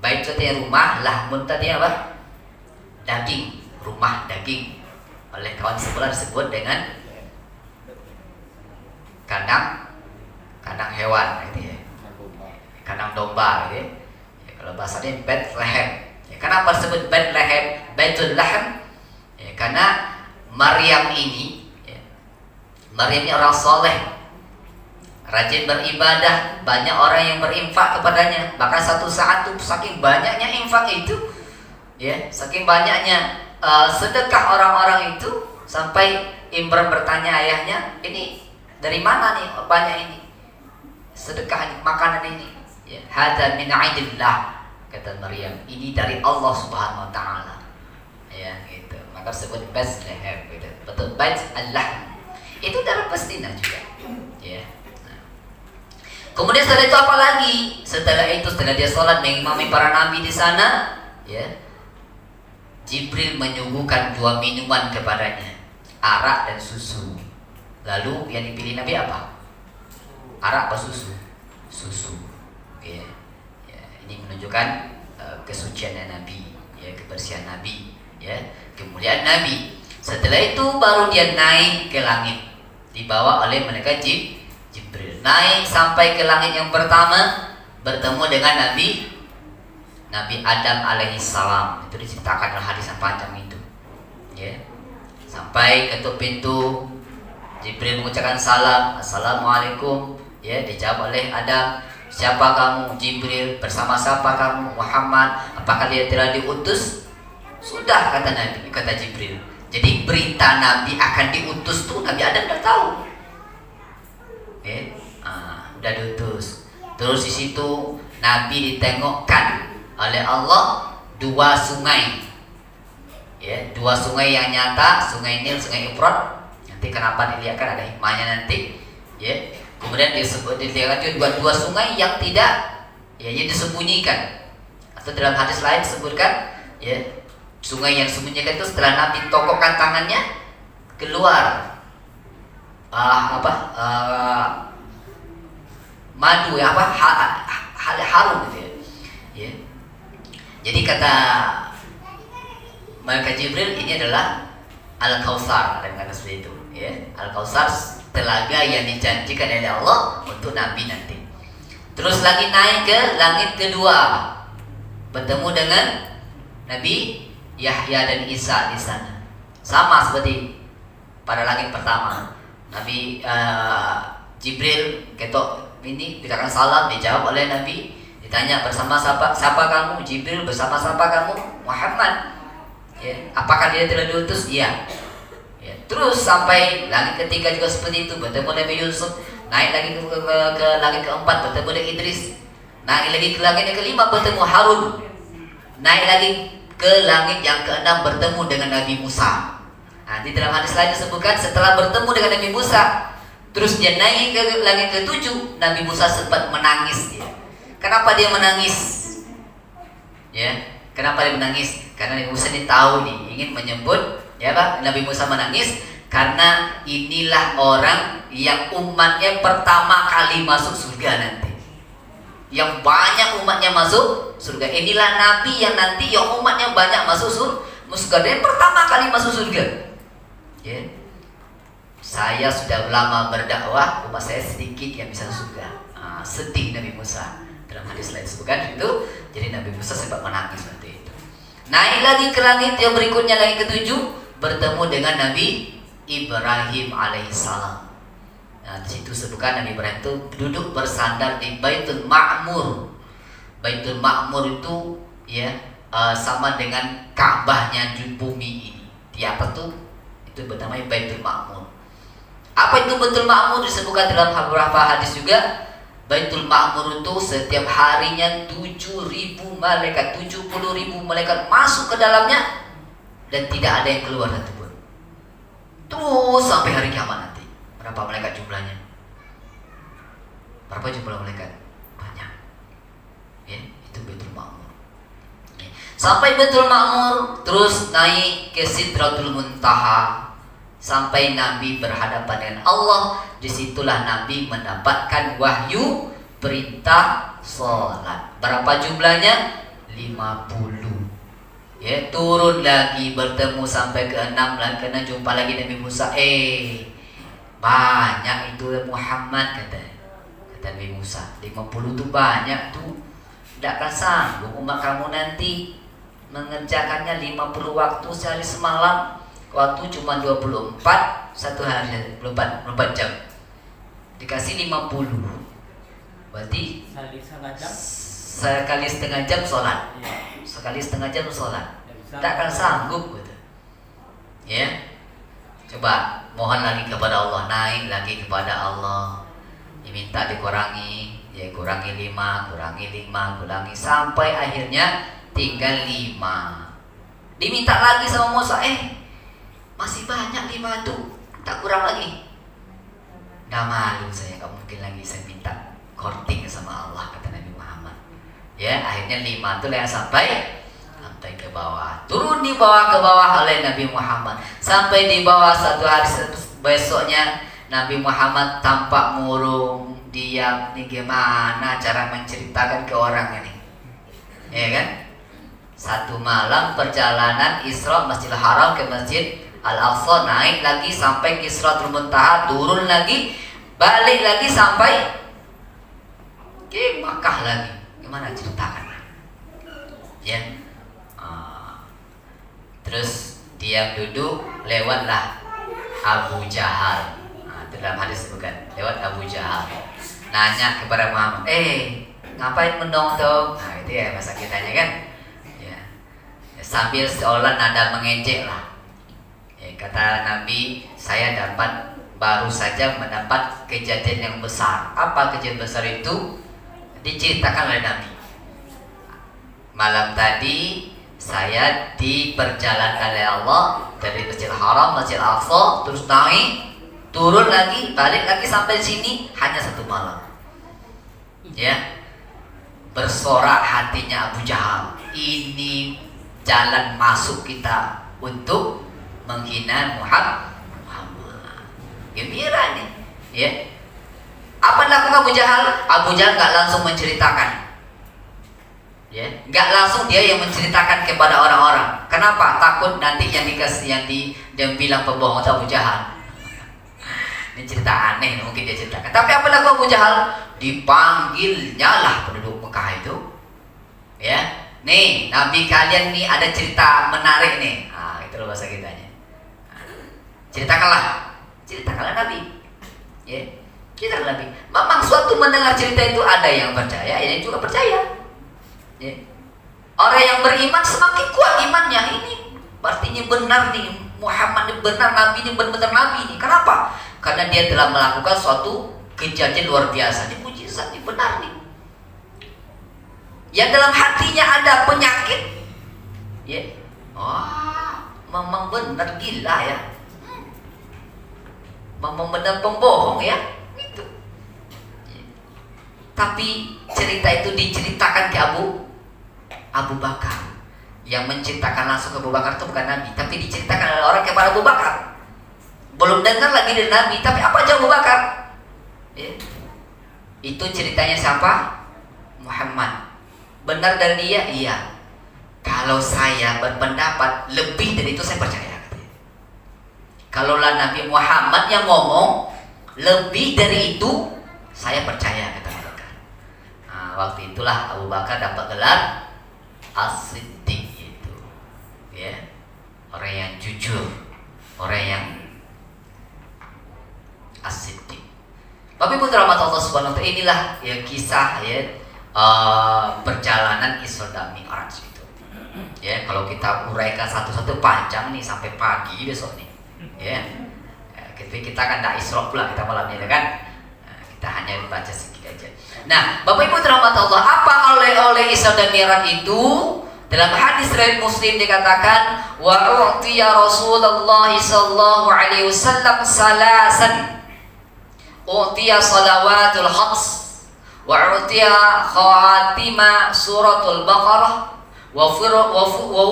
Bait itu rumah, lahmun tadi apa? Daging, rumah daging. Oleh kawan sebelah disebut dengan kandang hewan, gitu ya. Kandang domba, gitu ya. Ya, kalau bahasanya Bethlehem, ya, Kenapa disebut Baitul Lahm? Ya, karena Maryam ini, ya, Maryam ini orang soleh, rajin beribadah, banyak orang yang berinfak kepadanya. Bahkan satu saat tuh saking banyaknya infak itu, ya, saking banyaknya sedekah orang-orang itu, sampai Imran bertanya ayahnya, ini dari mana nih banyak ini sedekah ini, makanan ini? Ya, hadza min 'indillah, kata Maryam, ini dari Allah Subhanahu wa taala. Ya, gitu. Maka disebut Bethlehem, gitu. Betul, Bait Allah. Itu dari Palestina juga. Ya. Nah. Kemudian setelah itu apa lagi? Setelah itu, setelah dia sholat mengimami para nabi di sana, ya, Jibril menyuguhkan 2 minuman kepadanya, arak dan susu. Lalu yang dipilih Nabi apa? Arak apa susu? Susu. Ya. Ya. Ini menunjukkan kesucian Nabi, ya, kebersihan Nabi, ya, kemuliaan Nabi. Setelah itu baru dia naik ke langit, dibawa oleh malaikat Jibril. Naik sampai ke langit yang pertama, bertemu dengan Nabi Adam alaihi salam. Itu diceritakan dalam hadis yang panjang itu, ya. Sampai ketuk pintu, Jibril mengucapkan salam, assalamualaikum, ya, dijawab oleh Adam, siapa kamu? Jibril. Bersama siapa kamu? Muhammad. Apakah dia telah diutus? Sudah, kata Jibril. Jadi berita Nabi akan diutus tuh Nabi Adam udah tahu, udah diutus. Terus di situ Nabi ditengokkan oleh Allah 2 sungai, ya, 2 sungai yang nyata, sungai Nil, sungai Efrat. Nanti kenapa dilihatkan, ada hikmahnya nanti, ya. Kemudian dilihatkan juga 2 sungai yang tidak, ya, yang disembunyikan. Atau dalam hadis lain disebutkan, ya, sungai yang disembunyikan itu setelah Nabi tokokkan tangannya keluar madu, ya, harum gitu, ya. Ya. Jadi kata malaikat Jibril, ini adalah Al-Kautsar, ada yang kata seperti itu, ya. Al-Kautsar, telaga yang dijanjikan oleh Allah untuk Nabi nanti. Terus lagi naik ke langit kedua, bertemu dengan Nabi Yahya dan Isa di sana. Sama seperti pada langit pertama. Nabi Jibril ketok ini, berikan salam, dijawab oleh Nabi. Ditanya, bersama siapa kamu? Jibril. Bersama siapa kamu? Muhammad. Ya. Apakah dia telah diutus? Iya. Ya. Terus sampai langit ketiga juga seperti itu, bertemu Nabi Yusuf. Naik lagi ke langit keempat, bertemu dengan Idris. Naik lagi ke langit yang kelima, bertemu Harun. Naik lagi ke langit yang keenam, bertemu dengan Nabi Musa. Nah, di dalam hadis lain disebutkan setelah bertemu dengan Nabi Musa, terus dia naik ke langit ke-7, Nabi Musa sempat menangis. Ya. Kenapa dia menangis? Ya, kenapa dia menangis? Karena Nabi Musa ini tahu nih, ingin menyebut, ya Pak, Nabi Musa menangis karena inilah orang yang umatnya pertama kali masuk surga nanti. Yang banyak umatnya masuk surga. Inilah Nabi yang nanti yang umatnya banyak masuk surga. Dia pertama kali masuk surga. Ya. Saya sudah lama berdakwah, umat saya sedikit yang bisa surga. Sedih Nabi Musa. Dalam hadis lain disebutkan itu. Jadi Nabi Musa sempat menangis seperti itu. Naik lagi ke langit yang berikutnya, langit ke-7, bertemu dengan Nabi Ibrahim alaihissalam. Nah, di situ sebutkan Nabi Ibrahim itu duduk bersandar di Baitul Ma'mur. Baitul Ma'mur itu, ya, sama dengan Ka'bahnya di bumi ini. Di atas tuh itu bernama Baitul Ma'mur. Apa itu Baitul Ma'mur? Disebutkan dalam beberapa hadis juga. Baitul Ma'mur itu setiap harinya 7.000 malaikat, 70.000 malaikat masuk ke dalamnya dan tidak ada yang keluar satupun. Terus sampai hari kiamat nanti. Berapa malaikat jumlahnya? Berapa jumlah malaikat? Banyak. Ya, itu Baitul Ma'mur. Ya. Sampai Baitul Ma'mur, terus naik ke Sidratul Muntaha. Sampai Nabi berhadapan dengan Allah. Disitulah Nabi mendapatkan wahyu perintah sholat. Berapa jumlahnya? 50. Ya, turun lagi, bertemu sampai ke-6 lagi, karena jumpa lagi Nabi Musa. Banyak itu Muhammad, kata Nabi Musa. 50 itu banyak tuh. Tidak akan sanggup umat kamu nanti mengerjakannya 50 waktu sehari semalam, waktu cuma 24 satu hari, 24 jam. Dikasih 50. Berarti sekali setengah jam sholat. Sekali setengah jam sholat. Tak akan sanggup gitu. Ya. Coba mohon lagi kepada Allah, naik lagi kepada Allah. Diminta dikurangi, ya kurangi 5, kurangi sampai akhirnya tinggal 5. Diminta lagi sama Musa, masih banyak 5 tuh, tak kurang lagi. Dah malu saya, gak mungkin lagi saya minta korting sama Allah, kata Nabi Muhammad. Ya, akhirnya 5 tuh yang sampai ke bawah, turun di bawah ke bawah oleh Nabi Muhammad. Sampai di bawah satu hari besoknya Nabi Muhammad tampak murung, diam. Nih gimana cara menceritakan ke orang ini, ya kan? Satu malam perjalanan Isra Masjidil Haram ke Masjid Al-Aqsa, naik lagi sampai ke Sidratul Muntaha, turun lagi, balik lagi sampai ke Makkah lagi. Gimana ceritakan? Ya. Terus dia duduk, lewatlah Abu Jahal. Itu dalam hadis bukan, lewat Abu Jahal. Nanya kepada Muhammad, ngapain mendong tuh? Nah itu ya bahasa kitanya kan. Ya. Sambil seolah nada mengejek lah. Ya, kata Nabi, saya baru saja mendapat kejadian yang besar. Apa kejadian besar itu? Diceritakan oleh Nabi. Malam tadi saya diperjalankan oleh Allah dari Masjidil Haram, Masjid Al-Aqsa, terus naik, turun lagi, balik lagi sampai sini hanya satu malam. Ya, bersorak hatinya Abu Jahal. Ini jalan masuk kita untuk menghina Muhammad. Gembira nih, ya. Apa dilakukan Abu Jahal? Abu Jahal nggak langsung menceritakan. Ya, nggak langsung dia yang menceritakan kepada orang-orang. Kenapa? Takut nanti yang dia bilang pembohong itu Abu Jahal. Ini cerita aneh mungkin dia ceritakan. Tapi apa laku Abu Jahal? Dipanggilnya lah penduduk Mekah itu. Ya, nih Nabi kalian nih ada cerita menarik nih. Itu loh bahasa kitanya. Ceritakanlah Nabi. Ya, ceritakan Nabi. Memang suatu mendengar cerita itu ada yang percaya, ada yang juga percaya. Ya. Orang yang beriman semakin kuat imannya. Ini artinya benar nih, Muhammad ini benar, Nabi ini benar-benar Nabi ini. Kenapa? Karena dia telah melakukan suatu kejadian luar biasa. Ini mujizat, ini benar nih. Yang dalam hatinya ada penyakit, ya, memang benar gila ya, memang benar pembohong ya. Itu. Ya. Tapi cerita itu diceritakan ke Abu Bakar. Yang menceritakan langsung ke Abu Bakar itu bukan Nabi, tapi diceritakan oleh orang kepada Abu Bakar. Belum dengar lagi dari Nabi, tapi apa aja Abu Bakar? Ya. Itu ceritanya siapa? Muhammad. Benar dari dia? Iya. Kalau saya berpendapat lebih dari itu saya percaya. Kalaulah Nabi Muhammad yang ngomong lebih dari itu, saya percaya, kata Abu Bakar. Waktu itulah Abu Bakar dapat gelar As-Siddiq itu, ya, orang yang jujur, orang yang As-Siddiq. Bapak Ibu rahmat Allah Subhanahu wa taala, inilah ya kisah ya perjalanan Isra dan Mi'raj itu. Ya, kalau kita uraikan satu-satu panjang nih sampai pagi besok nih. Ya. Kita kan tidak Isra pula kita malam ini kan. Kita hanya baca sedikit aja. Nah, Bapak Ibu rahmat Allah, apa oleh Isra dan Mi'raj itu? Dalam hadis riwayat Muslim dikatakan, wa u'tiya Rasulullah sallallahu alaihi wasallam salasan. U'tiya salawatul khams, wa u'tiya khawatima suratul Baqarah, wa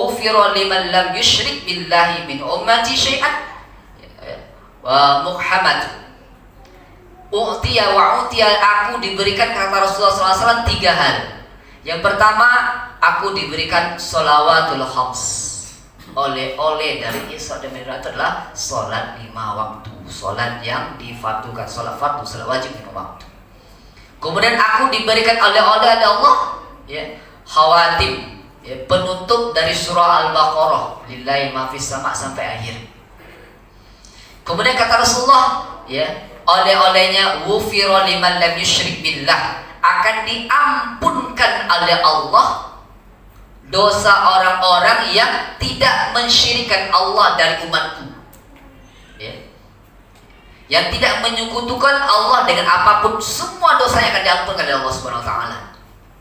ufira liman lam yushrik billahi min ummati syai'an. Wa Muhammad U'tiya wa u'tiya, aku diberikan, kata Rasulullah SAW, 3 hal. Yang pertama, aku diberikan sholawatul khams. Oleh dari Isra dan Mi'raj adalah sholat 5 waktu. Sholat yang difardukan, sholat fardu, sholat wajib 5 waktu. Kemudian aku diberikan oleh Allah, ya, khawatim, Ya, penutup dari surah Al-Baqarah, lillahi ma fis sama' sampai akhir. Kemudian kata Rasulullah, ya, oleh-olehnya wufira liman lam yusyrik billah, akan diampunkan oleh Allah dosa orang-orang yang tidak mensyirikkan Allah dari umatku. Ya. Yang tidak menyekutukan Allah dengan apapun, semua dosanya akan diampunkan oleh Allah Subhanahu wa taala.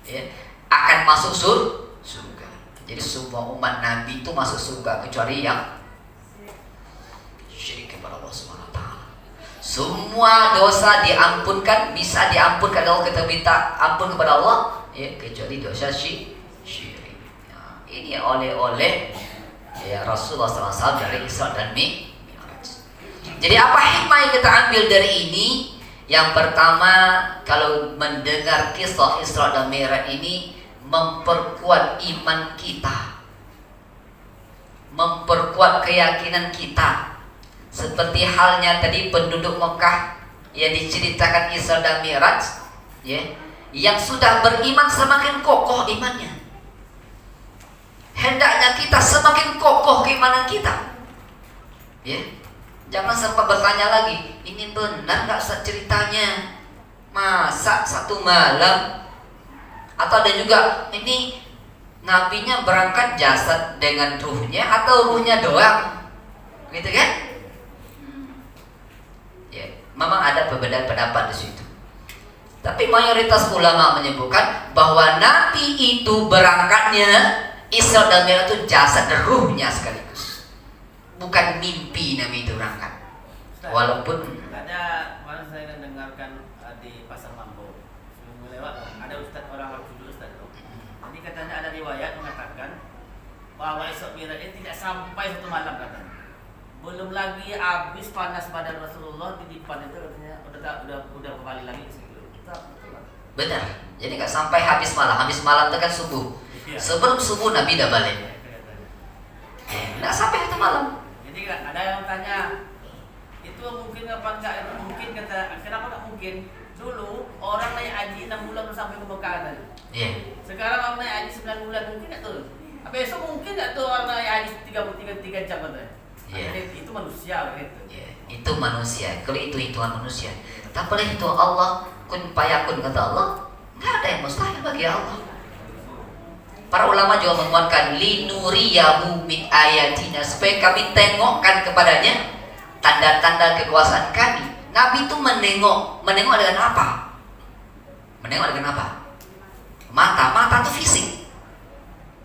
Ya. Akan masuk surga. Jadi semua umat Nabi itu masuk surga kecuali yang syirik kepada Allah Subhanahu wa taala. Semua dosa diampunkan, bisa diampunkan kalau kita minta ampun kepada Allah, ya, kecuali dosa syirik. Ya, ini oleh-oleh ya Rasulullah SAW dari Isra dan Mi'raj. Jadi apa hikmah yang kita ambil dari ini? Yang pertama, kalau mendengar kisah Isra dan Mi'raj ini memperkuat iman kita, memperkuat keyakinan kita. Seperti halnya tadi penduduk Mekah yang diceritakan Isra dan Mi'raj, ya, yang sudah beriman semakin kokoh imannya. Hendaknya kita semakin kokoh keimanan kita. Ya, jangan sempat bertanya lagi, ini benar nggak ceritanya? Masa satu malam? Atau ada juga, ini nabinya berangkat jasad dengan ruhnya atau ruhnya doang, gitu kan? Ya, memang ada perbedaan pendapat di situ. Tapi mayoritas ulama menyebutkan bahwa nabi itu berangkatnya Isra dan Mi'raj itu jasad dan ruhnya sekaligus, bukan mimpi nabi itu berangkat. Walaupun ada kemarin saya dengarkan di Pasar Mambo sebelum lewat, ada ustaz orang dulu ustaz. Ini katanya ada riwayat mengatakan bahwa Isra Mi'raj ini tidak sampai satu malam katanya. Belum lagi habis panas badan Rasulullah di depan itu katanya udah kembali lagi ke situ. benar. Jadi nggak sampai habis malam. Habis malam itu kan subuh. Sebelum subuh Nabi dah balik. Nggak sampai itu malam. Jadi ada yang tanya, itu mungkin apa enggak? Itu mungkin, kata, kenapa nggak mungkin? Dulu orang naik haji 6 bulan sampai ke Mekah tadi. Sekarang orang naik haji 9 bulan, mungkin nggak tuh? Besok mungkin nggak tuh orang naik haji 33 jam katanya? Itu manusia begitu. Itu manusia. Kalau itu hitungan manusia. Tak boleh itu Allah, kun payakun kata Allah. Nggak ada yang mustahil bagi Allah. Para ulama juga menguatkan linuriyahu min ayatina, supaya kami tengokkan kepadanya tanda-tanda kekuasaan kami. Nabi itu menengok dengan apa? Menengok dengan apa? Mata itu fisik.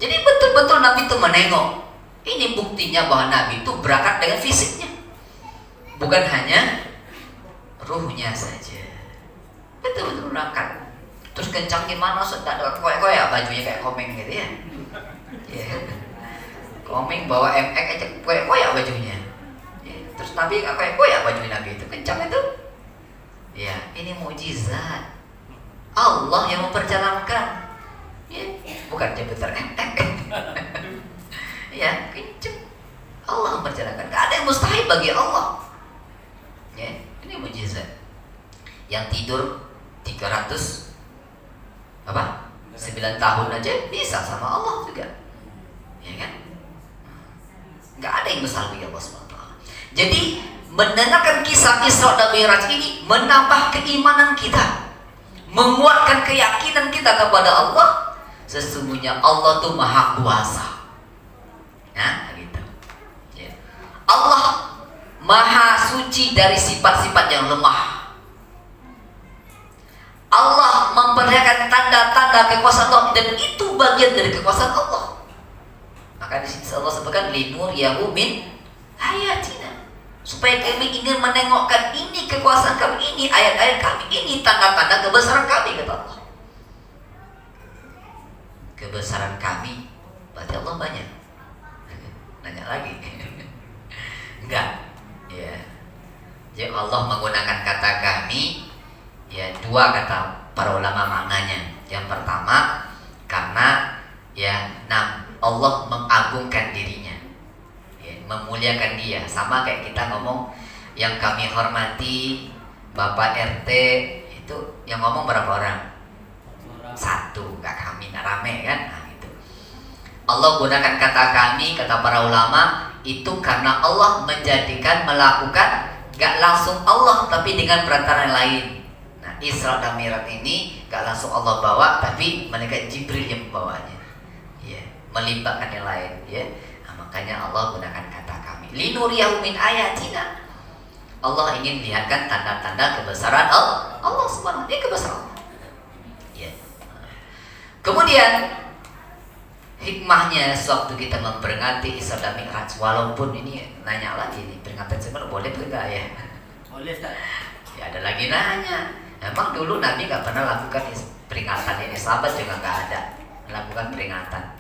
Jadi betul-betul Nabi itu menengok. Ini buktinya bahwa Nabi itu berangkat dengan fisiknya, bukan hanya ruhnya saja. Betul-betul berangkat. Terus kencang gimana? Sudah ada koyak-koyak bajunya kayak Komeng gitu ya. Komeng bawa MX aja koyak-koyak bajunya. Terus Nabi nggak koyak-koyak bajunya Nabi itu, kencang itu. Ini mukjizat Allah yang memperjalankan. Bukan jemputan MX. Kencang. Allah memperjalankan. Gak ada yang mustahil bagi Allah. Ini mukjizat. Yang tidur 300 9 tahun aja bisa sama Allah juga, ya kan? Nggak ada yang besar bagi Allah SWT. Jadi mendengarkan kisah Isra dan Mi'raj ini menambah keimanan kita, menguatkan keyakinan kita kepada Allah. Sesungguhnya Allah tuh maha kuasa. Gitu. Allah maha suci dari sifat-sifat yang lemah. Allah memperlihatkan tanda-tanda kekuasaan Allah, dan itu bagian dari kekuasaan Allah. Maka di sini Allah sebutkan linuriyahu min ayatina, supaya kami ingin menengokkan ini kekuasaan kami, ini ayat-ayat kami, ini tanda-tanda kebesaran kami, kata Allah. Kebesaran kami berarti Allah banyak. Nanya lagi. Enggak. Jadi Allah menggunakan kata kami, dua kata para ulama maknanya. Yang pertama, karena Allah mengagungkan dirinya, memuliakan dia. Sama kayak kita ngomong yang kami hormati Bapak RT, itu yang ngomong berapa orang? Satu, gak kami, gak rame kan? Gitu. Allah gunakan kata kami, kata para ulama, itu karena Allah menjadikan melakukan gak langsung Allah tapi dengan perantara lain. Nah, Isra dan Mi'raj ini gak langsung Allah bawa, tapi malaikat Jibril yang membawanya. Ya, melibatkan yang lain. Ya, nah, makanya Allah gunakan kata kami. Linuriyahu min ayatina. Allah ingin lihatkan tanda-tanda kebesaran Allah Subhanahu wa ta'ala, kebesaran Allah. Ya. Kemudian hikmahnya sewaktu kita memperingati Isra dan Mi'raj, walaupun ini nanya lagi nih, peringatan sebenarnya boleh enggak ya? Boleh Ustaz. Ya ada lagi nanya. Memang dulu Nabi nggak pernah lakukan peringatan ini, sahabat juga nggak ada melakukan peringatan.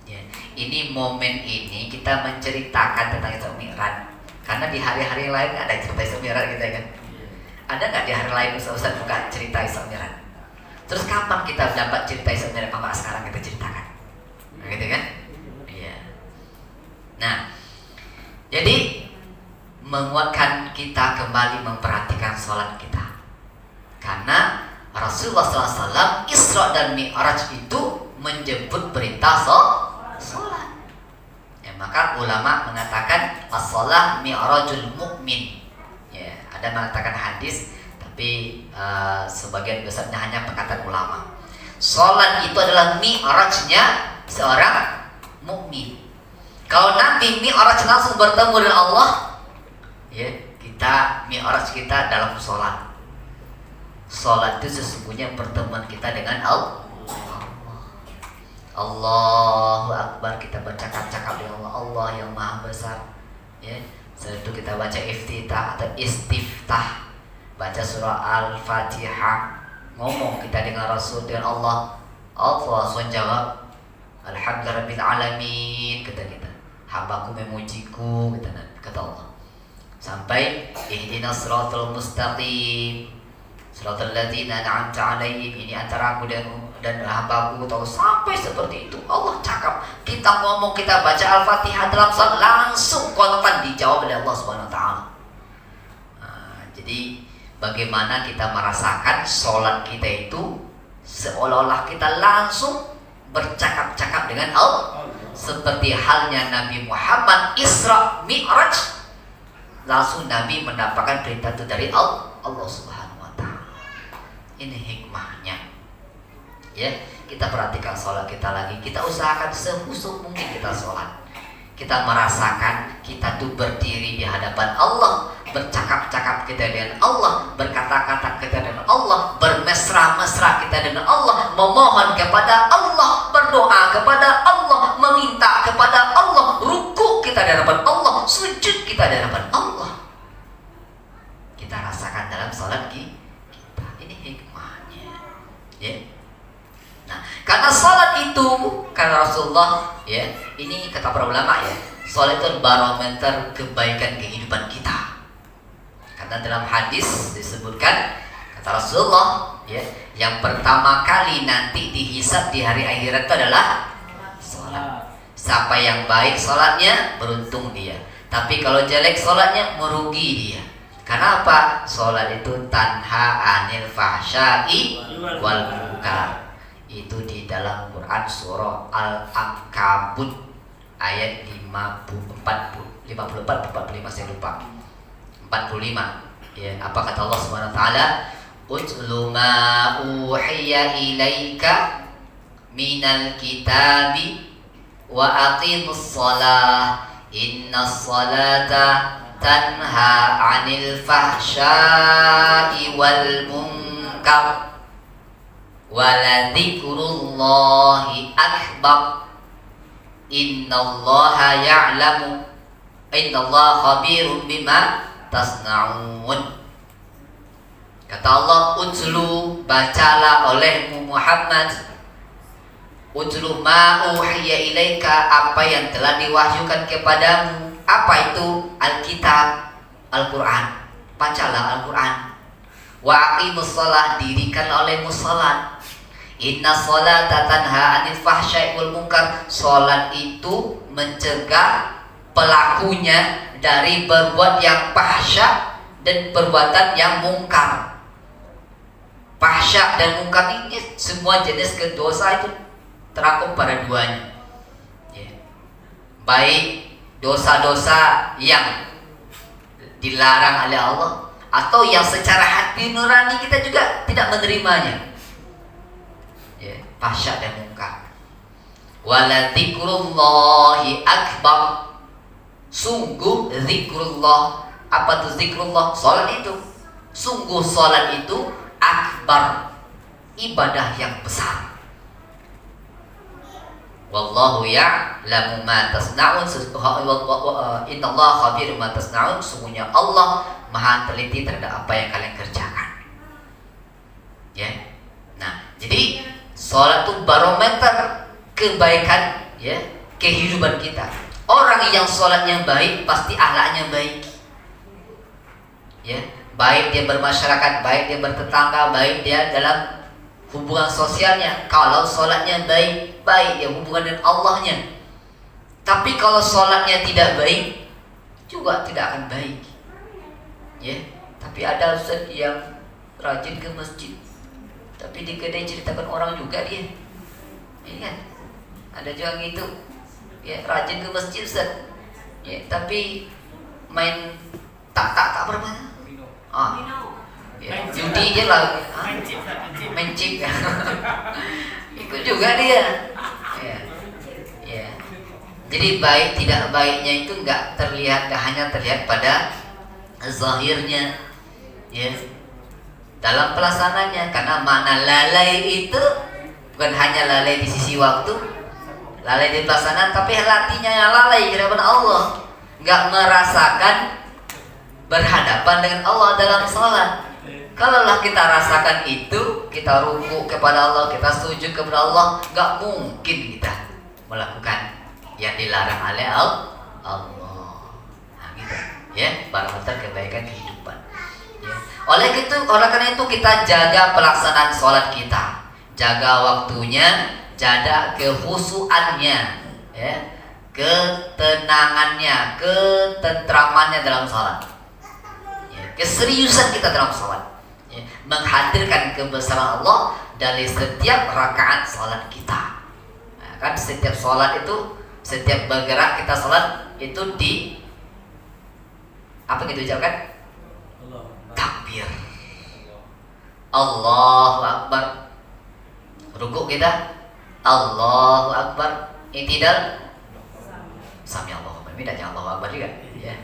Ya. Ini momen ini kita menceritakan tentang Isra Mi'raj. Karena di hari-hari lain ada cerita Isra Mi'raj kita kan. Ada nggak di hari lain Ustaz buka cerita Isra Mi'raj? Terus kapan kita dapat cerita Isra Mi'raj? Kalau sekarang kita ceritakan, nah, gitu kan? Iya. Nah, jadi menguatkan kita kembali memperhatikan sholat kita. Karena Rasulullah SAW Isra dan Mi'raj itu menjemput perintah sholat. Maka ulama mengatakan as-shalah mi'rajul mu'min. Ya, ada mengatakan hadis, tapi sebagian besarnya hanya perkataan ulama. Salat itu adalah mi'rajnya seorang mukmin. Kalau nanti mi'raj langsung bertemu dengan Allah, ya, kita mi'raj kita dalam salat. Salat itu sesungguhnya pertemuan kita dengan Allah. Allahu Akbar, kita bercakap-cakap dengan Allah yang Maha Besar. Ya, setelah itu kita baca iftitah atau istiftah, baca surah Al-Fatihah, ngomong kita dengan Rasul, dengan Allah. Allah langsung jawab, Alhamdulillahirabbil alamin, kata kita. Hambaku memujiku, kata Allah. Sampai ihdinas siratal mustaqim, siratal ladzina an'amta 'alaihim, ini antara aku dan hambaku, tahu, sampai seperti itu. Allah cakap, kita ngomong, kita baca Al-Fatihah dalam salat, langsung kontan dijawab oleh Allah Subhanahu wa ta'ala. Nah, jadi bagaimana kita merasakan sholat kita itu seolah-olah kita langsung bercakap-cakap dengan Allah. Seperti halnya Nabi Muhammad Isra Mi'raj, langsung Nabi mendapatkan perintah itu dari Allah Subhanahu wa ta'ala. Ini hikmahnya. Ya, kita perhatikan sholat kita lagi. Kita usahakan sehusu mungkin kita sholat. Kita merasakan kita tuh berdiri di hadapan Allah, bercakap-cakap kita dengan Allah, berkata-kata kita dengan Allah, bermesra-mesra kita dengan Allah, memohon kepada Allah, berdoa kepada Allah, meminta kepada Allah, ruku kita di hadapan Allah, sujud kita di hadapan Allah. Kita rasakan dalam sholat kita. Ini hikmahnya. Ya. Nah, karena salat itu, karena Rasulullah, ya, ini kata para ulama, ya, salat itu barometer kebaikan kehidupan kita. Karena dalam hadis disebutkan, kata Rasulullah, ya, yang pertama kali nanti dihisab di hari akhirat itu adalah salat. Siapa yang baik salatnya, beruntung dia. Tapi kalau jelek salatnya, merugi dia. Karena apa? Salat itu tanha anil fahsya'i wal munkar. Itu di dalam Quran surah Al-Ankabut ayat 54-45, saya lupa, 45. Ya, apa kata Allah Subhanahu wa ta'ala? Utlu ma uhiya ilaika minal kitabi wa aqimus shalah innas salata tanha 'anil fahsya'i wal munkar waladzikrullahi akbar innallaha ya'lamu innallaha khabirun bima tasna'un. Kata Allah, utlu, bacalah olehmu Muhammad, utlu ma uhiya ilaika, apa yang telah diwahyukan kepadamu. Apa itu? Alkitab, Al-Quran. Bacalah Al-Quran. Wa aqimus shalah, dirikan olehmu salat. Inna sholata tanha 'anil fahsya'i wal munkar. Salat itu mencegah pelakunya dari berbuat yang fahsya dan perbuatan yang mungkar. Fahsya dan mungkar ini semua jenis kedosa itu terangkum pada duanya. Ya. baik dosa-dosa yang dilarang oleh Allah atau yang secara hati nurani kita juga tidak menerimanya. Ya, fahsya dan munkar. Wala dzikrullahi akbar. Sungguh zikrullah. Apa itu zikrullah? Salat itu. Sungguh salat itu akbar, ibadah yang besar. Wallahu ya'lamu ma tasna'un. Innallaha khabirum ma tasna'un. Sungguhnya Allah Maha teliti terhadap apa yang kalian kerjakan. Ya. Nah, jadi salat itu barometer kebaikan, ya, kehidupan kita. Orang yang salatnya baik pasti akhlaknya baik. Ya, baik dia bermasyarakat, baik dia bertetangga, baik dia dalam hubungan sosialnya. Kalau salatnya baik, baik dia hubungan dengan Allahnya. Tapi kalau salatnya tidak baik, juga tidak akan baik. Ya, tapi ada ustaz yang rajin ke masjid, tapi di kedai ceritakan orang juga dia. Ini kan ada juga yang itu, ya, rajin ke masjid ustaz, ya, tapi main tak berapa? Ya, judi aja lah, main chip, ikut juga dia. Ya. Ya. Jadi baik tidak baiknya itu enggak terlihat, hanya terlihat pada zahirnya, ya, dalam pelaksananya. Karena makna lalai itu bukan hanya lalai di sisi waktu, lalai di pelaksanaan, tapi hatinya yang lalai di hadapan Allah, nggak merasakan berhadapan dengan Allah dalam salat. Kalaulah kita rasakan itu, kita ruku kepada Allah, kita sujud kepada Allah, nggak mungkin kita melakukan yang dilarang oleh Allah. Nah, gitu. Ya, barometer kebaikan kehidupan. Ya. Oleh karena itu kita jaga pelaksanaan sholat kita, jaga waktunya, jaga kehusuannya, ya, ketenangannya, ketentramannya dalam sholat, ya, keseriusan kita dalam sholat, ya, menghadirkan kebesaran Allah dari setiap rakaat sholat kita. Nah, kan setiap sholat itu, setiap bergerak kita sholat itu di apa gitu ucapkan? Takbir. Allahu Akbar. Rukuk kita Allahu Akbar. I'tidal Sami Allahu liman hamidah. Jangan Allahu Akbar juga, ya.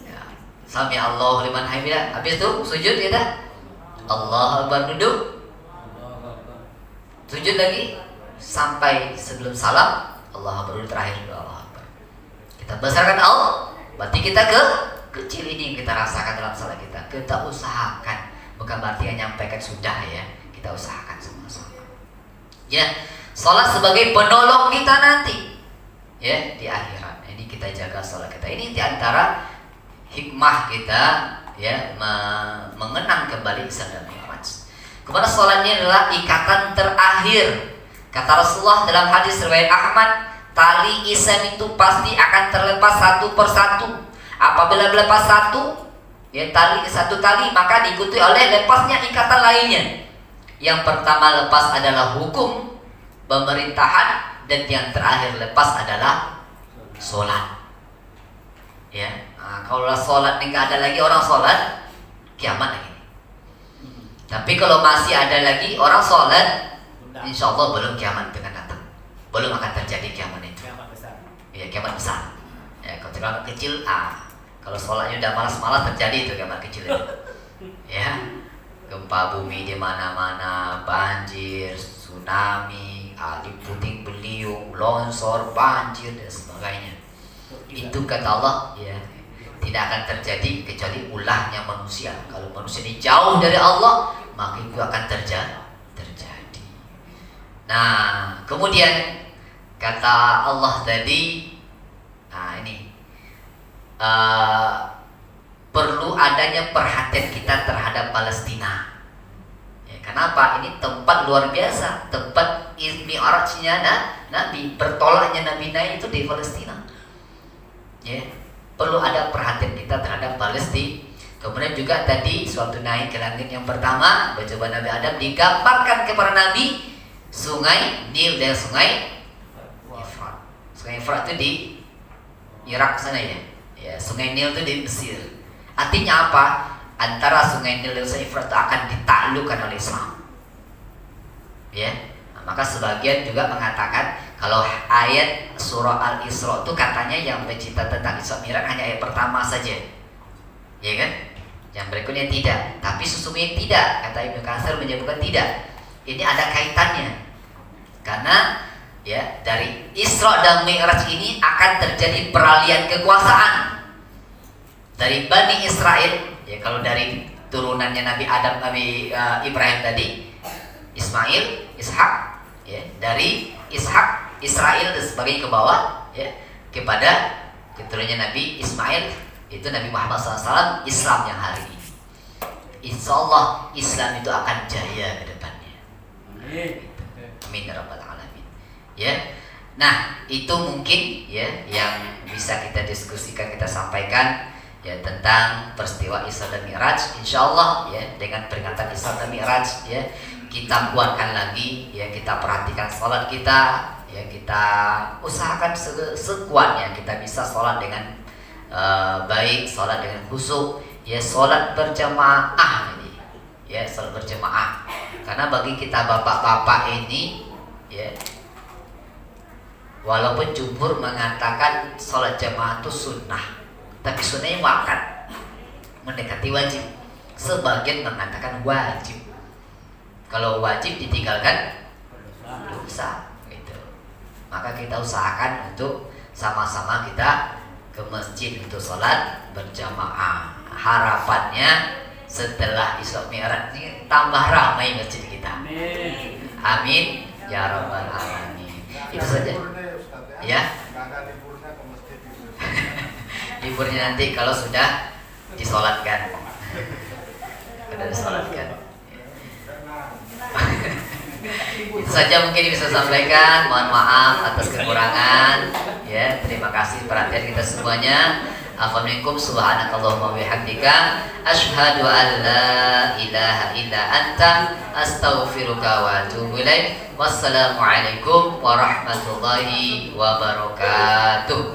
Ya. Sami Allahu liman hamidah. Habis itu sujud kita Allahu Akbar, duduk. Sujud lagi sampai sebelum salam Allahu Akbar, duduk terakhir Allahu Akbar. Kita besarkan Allah. Berarti kita kecil ini yang kita rasakan dalam salat kita. Kita usahakan, bukan berarti yang nyampaikan sudah, ya. Kita usahakan sama-sama. Ya, salat sebagai penolong kita nanti, ya, di akhirat. Ini kita jaga salat kita. Ini di antara hikmah kita, ya, mengenang kembali Isra dan Mi'raj. Kepada salatnya adalah ikatan terakhir. Kata Rasulullah dalam hadis riwayat Ahmad, tali Islam itu pasti akan terlepas satu persatu. Apabila lepas satu, ya, satu tali, maka diikuti oleh lepasnya ikatan lainnya. Yang pertama lepas adalah hukum pemerintahan, dan yang terakhir lepas adalah sholat. Ya, nah, kalau sholat nggak ada lagi orang sholat, kiamat lagi. Tapi kalau masih ada lagi orang sholat, insya Allah belum kiamat akan datang, belum akan terjadi kiamat itu. Kiamat besar. Ya, kiamat besar. Ya, kalau kiamat kecil, kalau sholatnya udah malas-malas, terjadi itu kiamat kecil itu. Ya, gempa bumi di mana-mana, banjir, tsunami, puting beliung, longsor, banjir dan sebagainya. Itu kata Allah, ya, tidak akan terjadi kecuali ulahnya manusia. Kalau manusia ini jauh dari Allah, maka itu akan terjadi. Nah, kemudian kata Allah tadi, nah ini perlu adanya perhatian kita terhadap Palestina. Ya, kenapa? Ini tempat luar biasa, tempat Mi'rajnya Nabi, bertolaknya Nabi itu di Palestina. Ya, perlu ada perhatian kita terhadap Palestina. Kemudian juga tadi suatu naik ke langit yang pertama, bercoba Nabi Adam digambarkan kepada Nabi sungai Nil dan sungai Efrat. Sungai Efrat itu Irak sana ya. Ya, Sungai Nil itu di Mesir. Artinya apa? Antara Sungai Nil dan Euphrates akan ditaklukkan oleh Islam. Ya. Nah, maka sebagian juga mengatakan kalau ayat surah Al-Isra itu katanya yang bercerita tentang Isra Mi'raj hanya ayat pertama saja. Ya kan? Yang berikutnya tidak. Tapi sesungguhnya tidak. Kata Ibnu Katsir menyebutkan tidak. Ini ada kaitannya. Karena ya dari Isra dan Mi'raj ini akan terjadi peralihan kekuasaan dari Bani Israel. Ya, kalau dari turunannya Nabi Adam, Nabi Ibrahim tadi, Ismail, Ishak, ya, dari Ishak, Israel dan sebagainya ke bawah, ya, kepada keturunannya Nabi Ismail, itu Nabi Muhammad SAW, Islam yang hari ini. Insya Allah Islam itu akan jaya ke depannya. Amin ya rabbal alamin. Ya, nah itu mungkin ya yang bisa kita diskusikan, kita sampaikan. Ya, tentang peristiwa Isra dan Mi'raj. Insyaallah ya dengan peringatan Isra dan Mi'raj ya kita kuatkan lagi ya, kita perhatikan sholat kita ya, kita usahakan sekuatnya kita bisa sholat dengan baik, sholat dengan khusyuk ya, sholat berjamaah ini ya, sholat berjamaah. Karena bagi kita bapak-bapak ini ya, walaupun jumhur mengatakan sholat jamaah itu sunnah, tapi sunnahnya muakkad, mendekati wajib. Sebagian mengatakan wajib. Kalau wajib ditinggalkan dosa, gitu. Maka kita usahakan untuk sama-sama kita ke masjid untuk sholat berjamaah. Harapannya setelah Isra Mi'raj ini tambah ramai masjid kita. Amin ya rabbal alamin. Itu saja. Ya. Liburnya nanti kalau sudah disolatkan. Sudah disolatkan. Itu saja mungkin bisa sampaikan. Mohon maaf atas kekurangan. Ya, terima kasih perhatian kita semuanya. Assalamualaikum subhanakallahumma wabihamdika asyhadu an la ilaha illa anta astaghfiruka wa atubu ilaik. Wassalamualaikum warahmatullahi wabarakatuh.